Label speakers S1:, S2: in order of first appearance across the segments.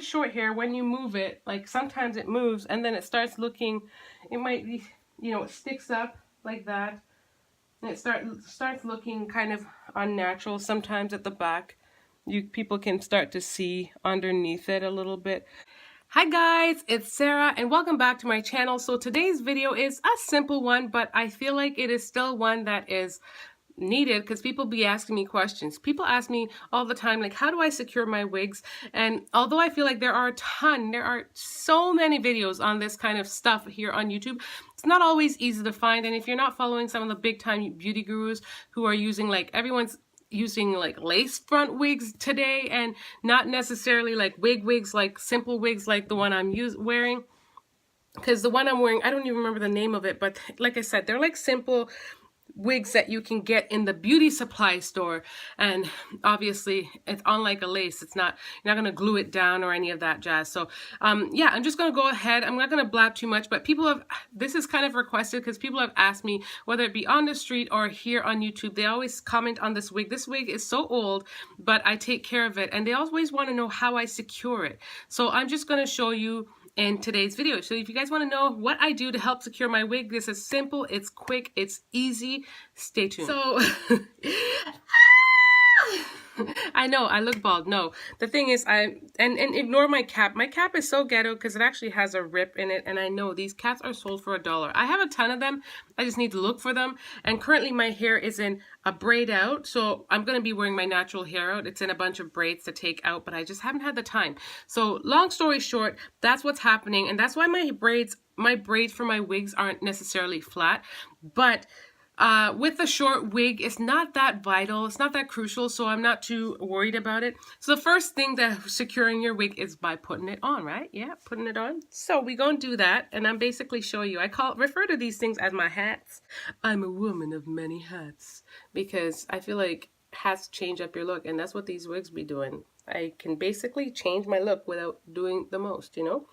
S1: short hair, when you move it, like sometimes it moves and then it starts looking, it might be, you know, it sticks up like that. And it starts looking kind of unnatural sometimes at the back. People can start to see underneath it a little bit. Hi guys, it's Sarah and welcome back to my channel. So today's video is a simple one, but I feel like it is still one that is needed because people be asking me questions. People ask me all the time, like, how do I secure my wigs? And although I feel like there are so many videos on this kind of stuff here on YouTube, it's not always easy to find. And if you're not following some of the big time beauty gurus who are using, like, everyone's using like lace front wigs today and not necessarily like wigs, like simple wigs like the one I'm wearing. Because the one I'm wearing, I don't even remember the name of it, but like I said, they're like simple wigs that you can get in the beauty supply store, and obviously it's unlike a lace. It's not, you're not going to glue it down or any of that jazz. So yeah, I'm just going to go ahead. I'm not going to blab too much, but people have, this is kind of requested because people have asked me, whether it be on the street or here on YouTube, they always comment on this wig. This wig is so old, but I take care of it, and they always want to know how I secure it. So I'm just going to show you in today's video. So if you guys want to know what I do to help secure my wig, this is simple, it's quick, it's easy. Stay tuned. So I know I look bald. No, the thing is, and ignore my cap. My cap is so ghetto because it actually has a rip in it, and I know these caps are sold for $1. I have a ton of them. I just need to look for them. And currently my hair is in a braid out, so I'm going to be wearing my natural hair out. It's in a bunch of braids to take out, but I just haven't had the time. So long story short, that's what's happening, and that's why my braids for my wigs aren't necessarily flat. But with the short wig, it's not that vital, it's not that crucial, so I'm not too worried about it. So the first thing that securing your wig is by putting it on, right? Yeah, putting it on. So we gonna do that, and I'm basically showing you. I refer to these things as my hats. I'm a woman of many hats because I feel like hats change up your look, and that's what these wigs be doing. I can basically change my look without doing the most, you know?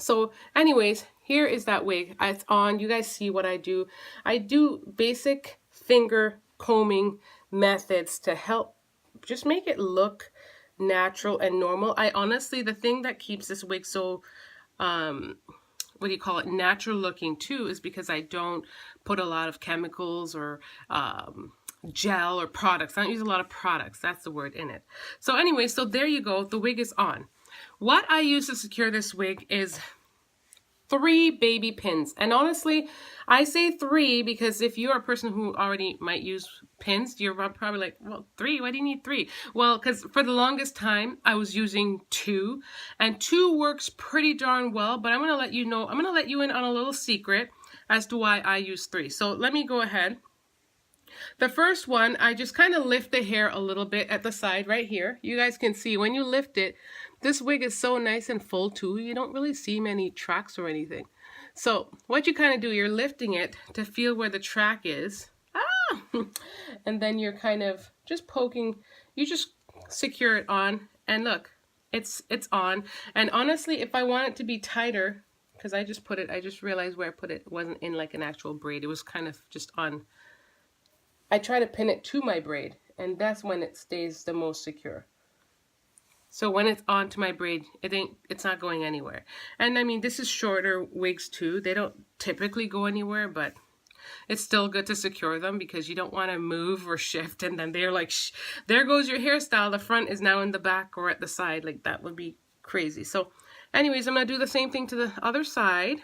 S1: So anyways, here is that wig. It's on. You guys see what I do. I do basic finger combing methods to help just make it look natural and normal. I honestly, the thing that keeps this wig so, what do you call it, natural looking too, is because I don't put a lot of chemicals or gel or products. I don't use a lot of products. That's the word in it. So anyway, so there you go. The wig is on. What I use to secure this wig is 3 baby pins. And honestly, I say 3 because if you're a person who already might use pins, you're probably like, well, 3, why do you need 3? Well, because for the longest time, I was using 2, and 2 works pretty darn well, but I'm going to let you know, I'm going to let you in on a little secret as to why I use 3. So let me go ahead. The first one, I just kind of lift the hair a little bit at the side right here. You guys can see when you lift it, this wig is so nice and full too. You don't really see many tracks or anything. So what you kind of do, you're lifting it to feel where the track is. And then you're kind of just poking. You just secure it on, and look, it's on. And honestly, if I want it to be tighter, because I just realized where I put it. It wasn't in like an actual braid. It was kind of just on. I try to pin it to my braid, and that's when it stays the most secure. So when it's onto my braid, it's not going anywhere. And I mean, this is shorter wigs too. They don't typically go anywhere, but it's still good to secure them because you don't want to move or shift and then they're like, there goes your hairstyle. The front is now in the back or at the side. Like, that would be crazy. So anyways, I'm going to do the same thing to the other side.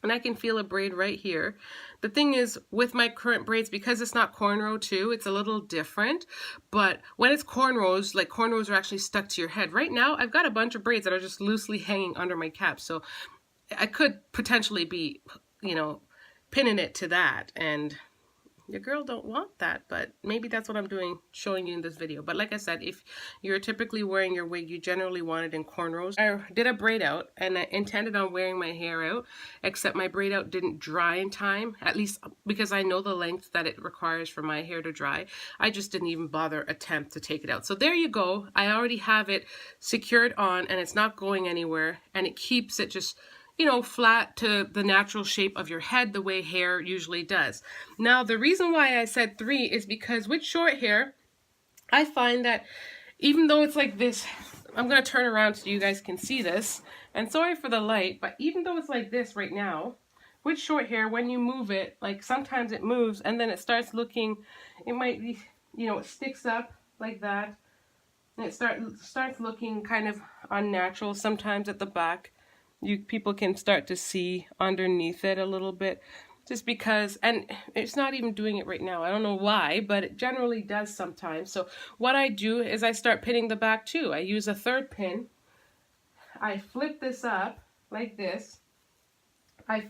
S1: And I can feel a braid right here. The thing is, with my current braids, because it's not cornrow too, it's a little different. But when it's cornrows, like cornrows are actually stuck to your head. Right now, I've got a bunch of braids that are just loosely hanging under my cap. So I could potentially be, you know, pinning it to that. And your girl don't want that, but maybe that's what I'm doing, showing you in this video. But like I said, if you're typically wearing your wig, you generally want it in cornrows. I did a braid out, and I intended on wearing my hair out, except my braid out didn't dry in time, at least because I know the length that it requires for my hair to dry. I just didn't even bother attempt to take it out. So there you go. I already have it secured on, and it's not going anywhere, and it keeps it just, you know, flat to the natural shape of your head, the way hair usually does. Now, the reason why I said 3 is because with short hair, I find that even though it's like this I'm going to turn around so you guys can see this. And sorry for the light, but even though it's like this right now, with short hair, when you move it, like sometimes it moves and then it starts looking, it might be, you know, it sticks up like that. And it starts looking kind of unnatural sometimes at the back. People can start to see underneath it a little bit, just because, and it's not even doing it right now. I don't know why, but it generally does sometimes. So what I do is I start pinning the back too. I use a third pin. I flip this up like this. I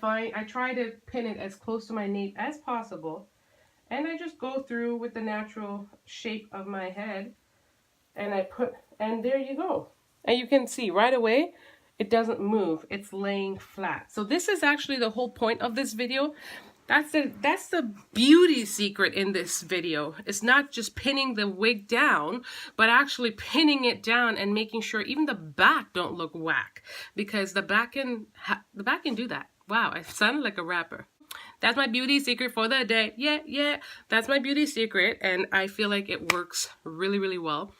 S1: try to pin it as close to my nape as possible, and I just go through with the natural shape of my head, and and there you go. And you can see right away, it doesn't move. It's laying flat. So this is actually the whole point of this video. That's the beauty secret in this video. It's not just pinning the wig down, but actually pinning it down and making sure even the back don't look whack, because the back can do that. Wow, I sounded like a rapper. That's my beauty secret for the day. Yeah. That's my beauty secret, and I feel like it works really, really well.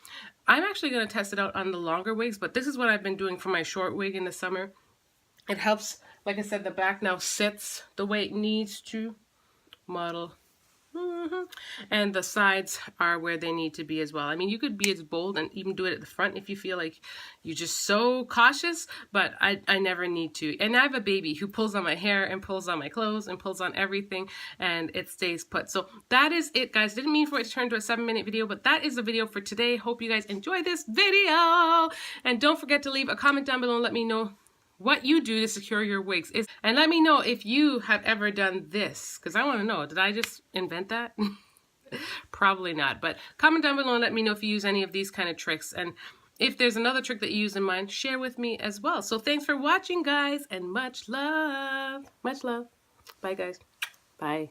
S1: I'm actually going to test it out on the longer wigs, but this is what I've been doing for my short wig in the summer. It helps, like I said, the back now sits the way it needs to. Model. And the sides are where they need to be as well. I mean, you could be as bold and even do it at the front if you feel like you're just so cautious, but I never need to. And I have a baby who pulls on my hair and pulls on my clothes and pulls on everything, and it stays put. So that is it, guys. Didn't mean for it to turn into a 7-minute video, but that is the video for today. Hope you guys enjoy this video. And don't forget to leave a comment down below and let me know what you do to secure your wigs. And let me know if you have ever done this, because I want to know, did I just invent that? Probably not, but comment down below and let me know if you use any of these kind of tricks, and if there's another trick that you use in mind, share with me as well. So thanks for watching, guys, and much love. Bye, guys. Bye.